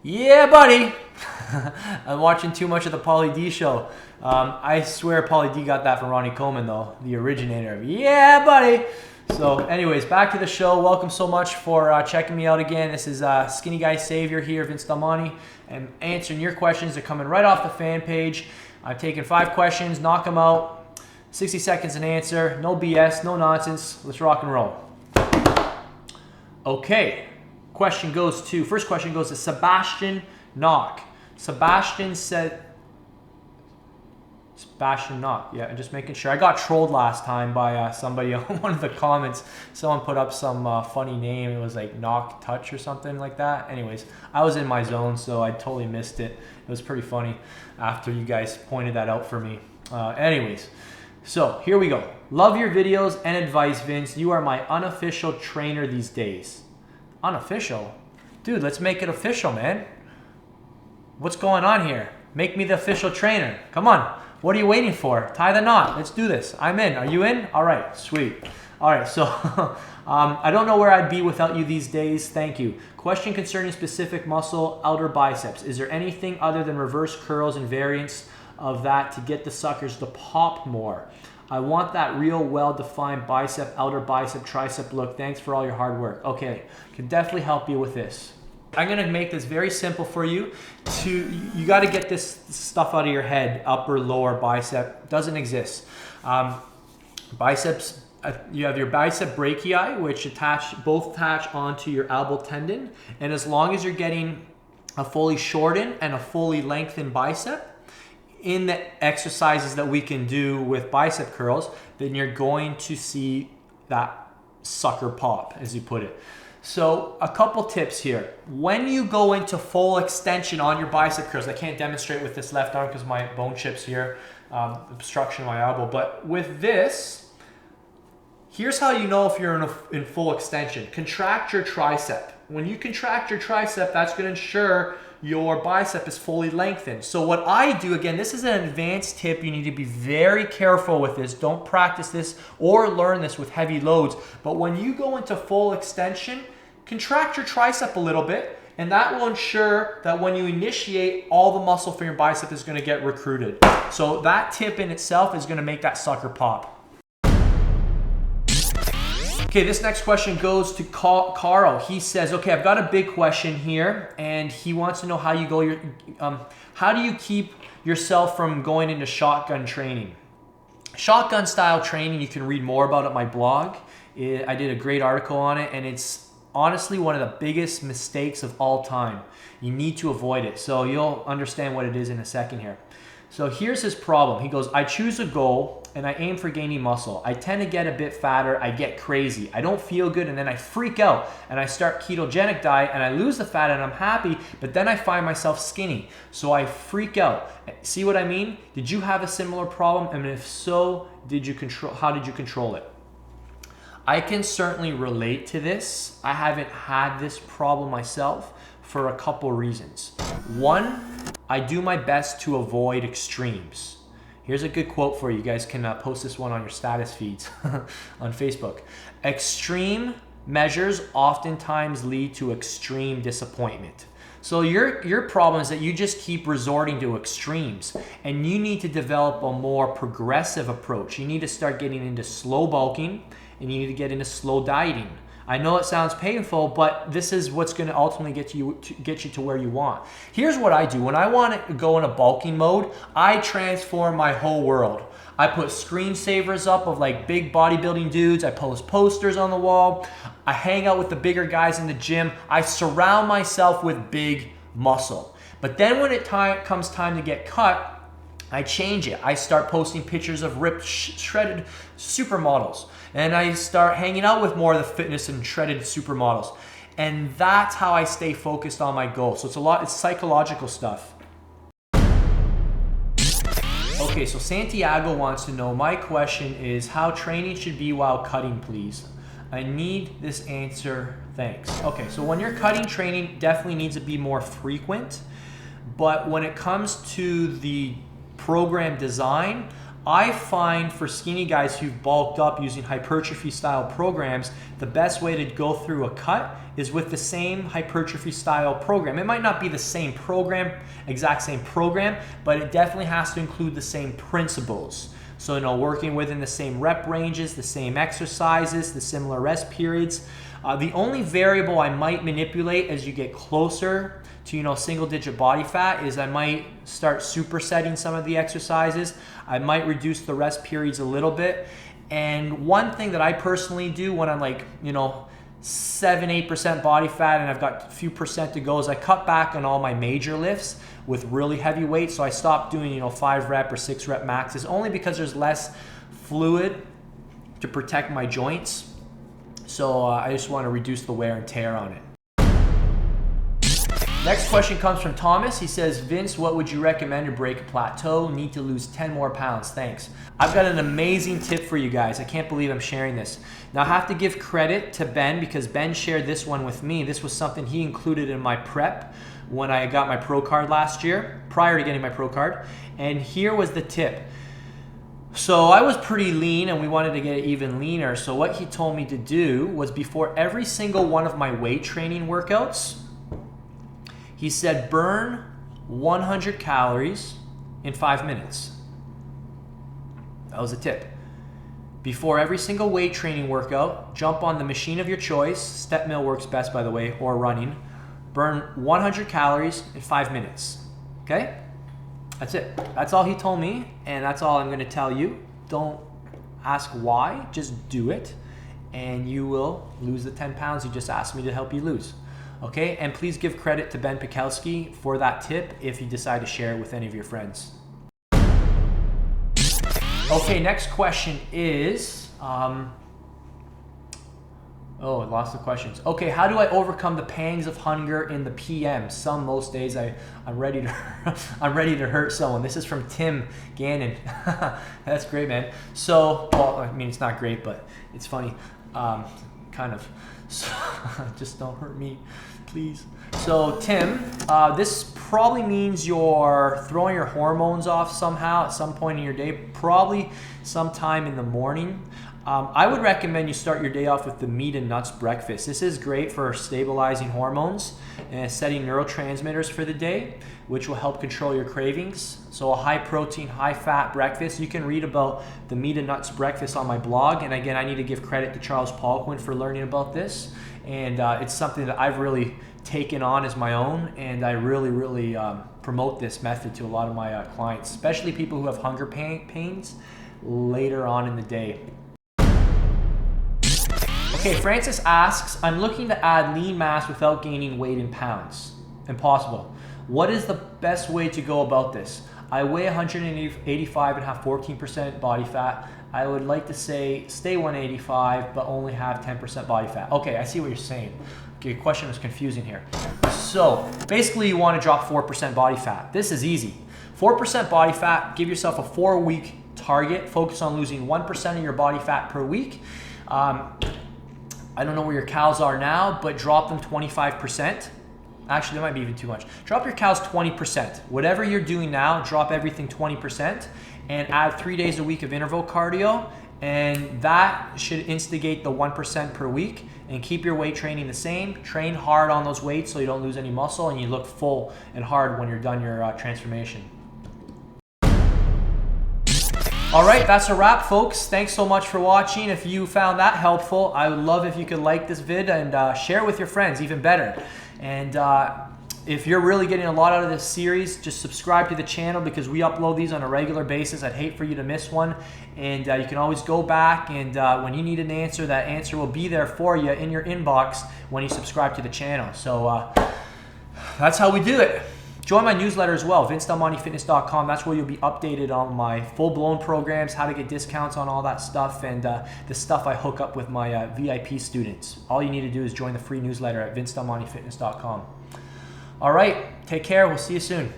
Yeah, buddy. I'm watching too much of the Pauly D show. I swear Pauly D got that from Ronnie Coleman, though, the originator of Yeah, buddy. So anyways, back to the show. Welcome so much for checking me out again. This is Skinny Guy Savior here, Vince Delmonte, and answering your questions. They're coming right off the fan page. I've taken 5 questions, knock them out, 60 seconds an answer, no BS, no nonsense. Let's rock and roll. Okay, first question goes to Sebastian Knock. Sebastian Knock, yeah, just making sure. I got trolled last time by somebody on one of the comments. Someone put up some funny name. It was like Knock Touch or something like that. Anyways, I was in my zone, so I totally missed it. It was pretty funny after you guys pointed that out for me. Anyways, so here we go. Love your videos and advice, Vince. You are my unofficial trainer these days. Unofficial? Dude, let's make it official, man. What's going on here? Make me the official trainer. Come on. What are you waiting for? Tie the knot. Let's do this. I'm in. Are you in? All right. Sweet. All right. So I don't know where I'd be without you these days. Thank you. Question concerning specific muscle, outer biceps. Is there anything other than reverse curls and variants of that to get the suckers to pop more? I want that real well-defined bicep, outer bicep, tricep look. Thanks for all your hard work. Okay, can definitely help you with this. I'm gonna make this very simple for you. You gotta get this stuff out of your head. Upper, lower bicep doesn't exist. Biceps, you have your bicep brachii, which both attach onto your elbow tendon. And as long as you're getting a fully shortened and a fully lengthened bicep, in the exercises that we can do with bicep curls, then you're going to see that sucker pop, as you put it. So a couple tips here. When you go into full extension on your bicep curls, I can't demonstrate with this left arm because my bone chips here, obstruction of my elbow, but with this, here's how you know if you're in full extension. Contract your tricep. When you contract your tricep, that's going to ensure your bicep is fully lengthened. So what I do, again, this is an advanced tip. You need to be very careful with this. Don't practice this or learn this with heavy loads. But when you go into full extension, contract your tricep a little bit, and that will ensure that when you initiate, all the muscle for your bicep is going to get recruited. So that tip in itself is going to make that sucker pop. Okay, this next question goes to Carl. He says, okay, I've got a big question here, and he wants to know how how do you keep yourself from going into shotgun training? Shotgun style training, you can read more about it on my blog. I did a great article on it, and it's honestly one of the biggest mistakes of all time. You need to avoid it. So you'll understand what it is in a second here. So here's his problem. He goes, I choose a goal and I aim for gaining muscle. I tend to get a bit fatter. I get crazy. I don't feel good, and then I freak out and I start ketogenic diet and I lose the fat and I'm happy, but then I find myself skinny. So I freak out. See what I mean? Did you have a similar problem? And if so, how did you control it? I can certainly relate to this. I haven't had this problem myself for a couple reasons. One, I do my best to avoid extremes. Here's a good quote for you. You guys can post this one on your status feeds on Facebook. Extreme measures oftentimes lead to extreme disappointment. So your problem is that you just keep resorting to extremes, and you need to develop a more progressive approach. You need to start getting into slow bulking, and you need to get into slow dieting. I know it sounds painful, but this is what's going to ultimately get you to where you want. Here's what I do. When I want to go in a bulking mode, I transform my whole world. I put screensavers up of like big bodybuilding dudes. I post posters on the wall. I hang out with the bigger guys in the gym. I surround myself with big muscle. But then when it comes time to get cut, I change it. I start posting pictures of ripped, shredded supermodels. And I start hanging out with more of the fitness and shredded supermodels. And that's how I stay focused on my goal. So it's psychological stuff. Okay, so Santiago wants to know, my question is how training should be while cutting, please. I need this answer, thanks. Okay, so when you're cutting, training definitely needs to be more frequent. But when it comes to the program design, I find for skinny guys who've bulked up using hypertrophy style programs, the best way to go through a cut is with the same hypertrophy style program. It might not be the same program, exact same program, but it definitely has to include the same principles. So, working within the same rep ranges, the same exercises, the similar rest periods. The only variable I might manipulate as you get closer to, single digit body fat is I might start supersetting some of the exercises. I might reduce the rest periods a little bit. And one thing that I personally do when I'm like, 7-8% body fat and I've got a few percent to go is I cut back on all my major lifts with really heavy weights. So I stopped doing, 5 rep or 6 rep maxes only because there's less fluid to protect my joints. So I just want to reduce the wear and tear on it. Next question comes from Thomas. He says, Vince, what would you recommend to break a plateau? Need to lose 10 more pounds. Thanks. I've got an amazing tip for you guys. I can't believe I'm sharing this. Now I have to give credit to Ben because Ben shared this one with me. This was something he included in my prep when I got my pro card last year, prior to getting my pro card. And here was the tip. So I was pretty lean and we wanted to get even leaner. So what he told me to do was before every single one of my weight training workouts, he said burn 100 calories in 5 minutes. That was a tip. Before every single weight training workout, jump on the machine of your choice. Step mill works best, by the way, or running. Burn 100 calories in 5 minutes. Okay? That's it. That's all he told me, and that's all I'm going to tell you. Don't ask why, just do it, and you will lose the 10 pounds you just asked me to help you lose. Okay? And please give credit to Ben Pekelski for that tip if you decide to share it with any of your friends. Okay, next question is, I lost the questions. Okay, how do I overcome the pangs of hunger in the PM? Most days I'm ready to I'm ready to hurt someone. This is from Tim Gannon. That's great, man. So, it's not great, but it's funny, kind of. So, just don't hurt me, please. So, Tim, this probably means you're throwing your hormones off somehow at some point in your day, probably sometime in the morning. I would recommend you start your day off with the meat and nuts breakfast. This is great for stabilizing hormones and setting neurotransmitters for the day, which will help control your cravings. So a high protein, high fat breakfast. You can read about the meat and nuts breakfast on my blog. And again, I need to give credit to Charles Poliquin for learning about this. And it's something that I've really taken on as my own. And I really promote this method to a lot of my clients, especially people who have hunger pains later on in the day. Okay, Francis asks, I'm looking to add lean mass without gaining weight in pounds. Impossible. What is the best way to go about this? I weigh 185 and have 14% body fat. I would like to say stay 185 but only have 10% body fat. Okay, I see what you're saying. Okay, your question was confusing here. So basically you want to drop 4% body fat. This is easy. 4% body fat, give yourself a 4-week target. Focus on losing 1% of your body fat per week. I don't know where your cows are now, but drop them 25%. Actually, that might be even too much. Drop your cows 20%. Whatever you're doing now, drop everything 20% and add 3 days a week of interval cardio. And that should instigate the 1% per week and keep your weight training the same. Train hard on those weights so you don't lose any muscle and you look full and hard when you're done your transformation. All right, that's a wrap, folks. Thanks so much for watching. If you found that helpful, I would love if you could like this vid and share with your friends, even better. And if you're really getting a lot out of this series, just subscribe to the channel because we upload these on a regular basis. I'd hate for you to miss one. And you can always go back and when you need an answer, that answer will be there for you in your inbox when you subscribe to the channel. So that's how we do it. Join my newsletter as well, vincedelmontifitness.com. That's where you'll be updated on my full-blown programs, how to get discounts on all that stuff, and the stuff I hook up with my VIP students. All you need to do is join the free newsletter at vincedelmontifitness.com. All right, take care. We'll see you soon.